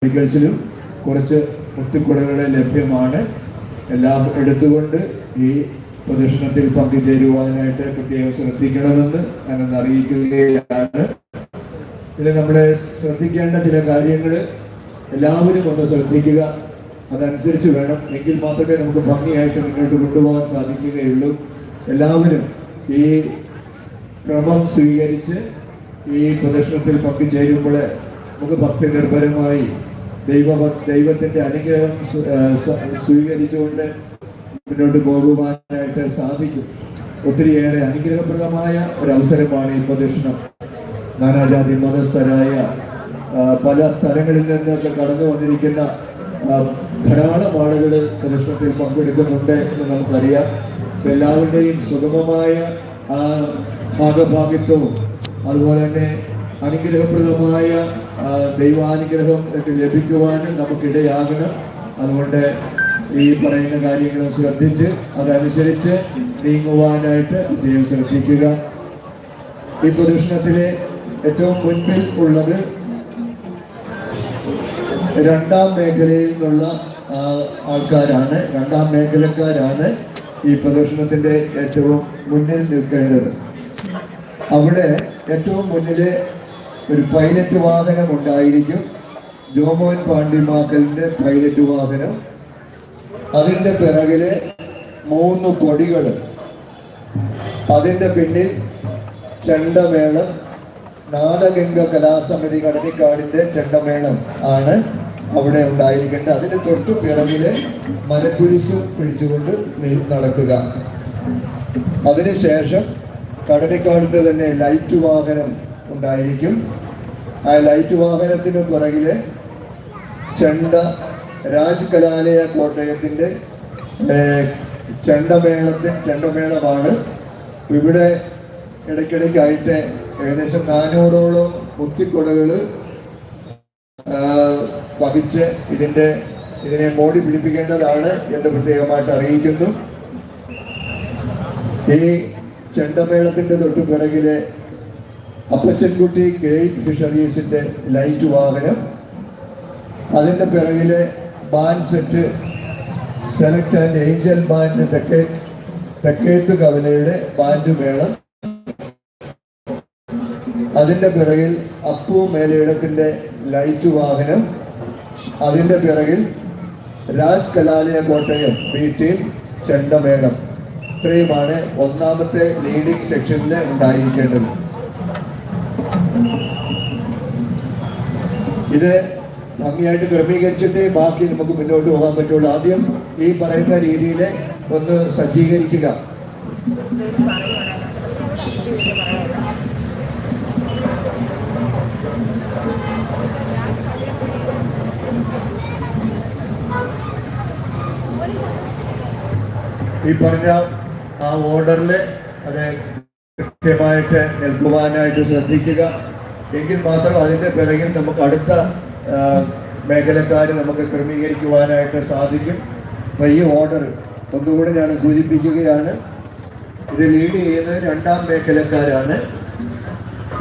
മെഡിക്കൽസിലും കുറച്ച് മുത്തുക്കുടകൾ ലഭ്യമാണ്. എല്ലാം എടുത്തുകൊണ്ട് ഈ പ്രദർശനത്തിൽ പങ്കുചേരുവാനായിട്ട് പ്രത്യേകം ശ്രദ്ധിക്കണമെന്ന് ഞാനൊന്ന് അറിയിക്കുകയാണ്. ഇതിൽ നമ്മളെ ശ്രദ്ധിക്കേണ്ട ചില കാര്യങ്ങൾ എല്ലാവരും ഒന്ന് ശ്രദ്ധിക്കുക. അതനുസരിച്ച് വേണം, എങ്കിൽ മാത്രമേ നമുക്ക് ഭംഗിയായിട്ട് മുന്നോട്ട് കൊണ്ടുപോകാൻ സാധിക്കുകയുള്ളൂ. എല്ലാവരും ഈ ക്രമം സ്വീകരിച്ച് ഈ പ്രദർശനത്തിൽ പങ്കുചേരുമ്പോൾ നമുക്ക് ഭക്തി നിർഭരമായി ദൈവത്തിന്റെ അനുഗ്രഹം സ്വീകരിച്ചുകൊണ്ട് മുന്നോട്ട് പോകുവാനായിട്ട് സാധിക്കും. ഒത്തിരിയേറെ അനുഗ്രഹപ്രദമായ ഒരവസരമാണ് ഈ പ്രദർശനം. നാനാജാതി മതസ്ഥരായ പല സ്ഥലങ്ങളിൽ നിന്നൊക്കെ കടന്നു വന്നിരിക്കുന്ന ധാരാളം ആളുകൾ പ്രദർശനത്തിൽ പങ്കെടുക്കുന്നുണ്ട് എന്ന് നമുക്കറിയാം. എല്ലാവരുടെയും സുഗമമായ ഭാഗഭാഗിത്വവും അതുപോലെ തന്നെ അനുഗ്രഹപ്രദമായ ദൈവാനുഗ്രഹം ഒക്കെ ലഭിക്കുവാനും നമുക്കിടയാകണം. അതുകൊണ്ട് ഈ പറയുന്ന കാര്യങ്ങൾ ശ്രദ്ധിച്ച് അതനുസരിച്ച് നീങ്ങുവാനായിട്ട് ദൈവം ശ്രദ്ധിക്കുക. ഈ പ്രദർശനത്തിലെ ഏറ്റവും മുൻപിൽ ഉള്ളത് രണ്ടാം മേഖലയിൽ നിന്നുള്ള ആൾക്കാരാണ്, രണ്ടാം മേഖലക്കാരാണ് ഈ പ്രദർശനത്തിന്റെ ഏറ്റവും മുന്നിൽ നിൽക്കേണ്ടത്. അവിടെ ഏറ്റവും മുന്നില് ഒരു പൈലറ്റ് വാഹനം ഉണ്ടായിരിക്കും. ജോമോൻ പാണ്ടിമാക്കലിന്റെ പൈലറ്റ് വാഹനം. അതിൻ്റെ പിറകില് 3 കൊടികൾ. അതിൻ്റെ പിന്നിൽ ചെണ്ടമേളം, നാദഗംഗ കലാസമിതി കടനിക്കാടിന്റെ ചെണ്ടമേളം ആണ് അവിടെ ഉണ്ടായിരിക്കേണ്ടത്. അതിന് തൊട്ടു പിറകില് മരക്കുരിശു പിടിച്ചുകൊണ്ട് നടക്കുക. അതിനുശേഷം കടനിക്കാടിന്റെ തന്നെ ലൈറ്റ് വാഹനം ഉണ്ടായിരിക്കും. ആ ലൈറ്റ് വാഹനത്തിന് പുറകില് രാജ് കലാലയ കോട്ടയത്തിന്റെ ചെണ്ടമേളമാണ്. ഇവിടെ ഇടയ്ക്കിടയ്ക്കായിട്ട് ഏകദേശം 400ഓളം മുത്തിക്കൊടകൾ വഹിച്ച് ഇതിനെ മോടി പിടിപ്പിക്കേണ്ടതാണ് എന്ന് പ്രത്യേകമായിട്ട് അറിയിക്കുന്നു. ഈ ചെണ്ടമേളത്തിന്റെ തൊട്ടു പിറകിലെ അപ്പച്ചൻകുട്ടി ഗ്രേറ്റ് ഫിഷറീസിന്റെ ലൈറ്റ് വാഹനം. അതിൻ്റെ പിറകിലെ band set select and angel band തെക്കേത്ത് കവലയുടെ ബാൻഡ് മേളം. അതിൻ്റെ പിറകിൽ അപ്പു മേലയിടത്തിന്റെ ലൈറ്റ് വാഹനം. അതിൻ്റെ പിറകിൽ രാജ് കലാലയ കോട്ടയം ടീം ചെണ്ടമേളം. ഇത്രയുമാണ് ഒന്നാമത്തെ ലീഡിംഗ് സെക്ഷനിൽ ഉണ്ടായിരിക്കേണ്ടത്. ഇത് ഭംഗിയായിട്ട് ക്രമീകരിച്ചിട്ട് ബാക്കി നമുക്ക് മുന്നോട്ട് പോകാൻ പറ്റുള്ളൂ. ആദ്യം ഈ പറയുന്ന രീതിയിൽ ഒന്ന് സജ്ജീകരിക്കുക. ഈ പറഞ്ഞ ആ ഓർഡറിൽ അത് കൃത്യമായിട്ട് നിൽക്കുവാനായിട്ട് ശ്രദ്ധിക്കുക. എങ്കിൽ മാത്രം അതിൻ്റെ പിറകിൽ നമുക്ക് അടുത്ത മേഖലക്കാർ നമുക്ക് ക്രമീകരിക്കുവാനായിട്ട് സാധിക്കും. അപ്പോൾ ഈ ഓർഡർ ഒന്നുകൂടി ഞാൻ സൂചിപ്പിക്കുകയാണ്. ഇത് ലീഡ് ചെയ്യുന്നത് രണ്ടാം മേഖലക്കാരാണ്.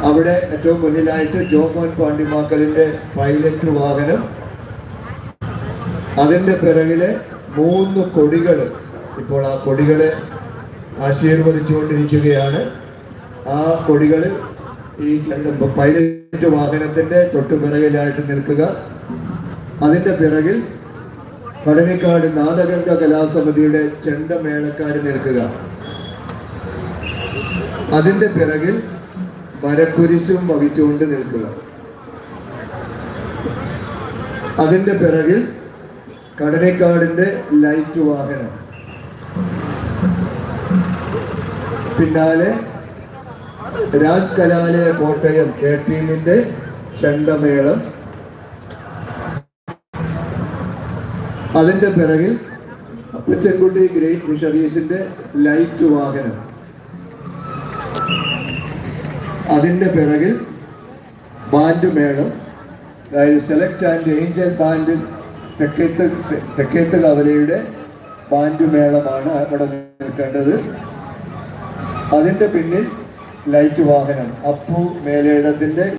അവിടെ ഏറ്റവും മുന്നിലായിട്ട് ജോമോൻ പാണ്ടിമാക്കലിന്റെ പൈലറ്റ് വാഹനം. അതിൻ്റെ പിറകില് 3 കൊടികൾ. ഇപ്പോൾ ആ കൊടികളെ ആശീർവദിച്ചുകൊണ്ടിരിക്കുകയാണ്. ആ കൊടികൾ ഈ പൈലറ്റ് വാഹനത്തിന്റെ തൊട്ടു പിറകിലായിട്ട് നിൽക്കുക. അതിന്റെ പിറകിൽ കടനിക്കാട് നാദഗംഗ കലാസമിതിയുടെ ചെണ്ടമേളക്കാർ നിൽക്കുക. അതിന്റെ പിറകിൽ മരക്കുരിശും വഹിച്ചുകൊണ്ട് നിൽക്കുക. അതിന്റെ പിറകിൽ കടനിക്കാടിന്റെ ലൈറ്റ് വാഹനം. പിന്നാലെ രാജ് കലാലയ കോട്ടയം ടീമിന്റെ ചെണ്ടമേളം. അതിന്റെ പിറകിൽ അപ്പച്ചൻകുട്ടി ഗ്രേറ്റ് ഫിഷറീസിന്റെ ലൈറ്റ് വാഹനം. അതിന്റെ പിറകിൽ ബാൻഡ് മേളം, അതായത് സെലക്ട് ആൻഡ് ഏഞ്ചൽ ബാൻഡ് തെക്കേത്ത് കവലയുടെ ബാൻഡ് മേളമാണ് അവിടെ നിൽക്കേണ്ടത്. അതിന്റെ പിന്നിൽ ലൈറ്റ് വാഹനം അപ്പു മേലയിടത്തിന്റെ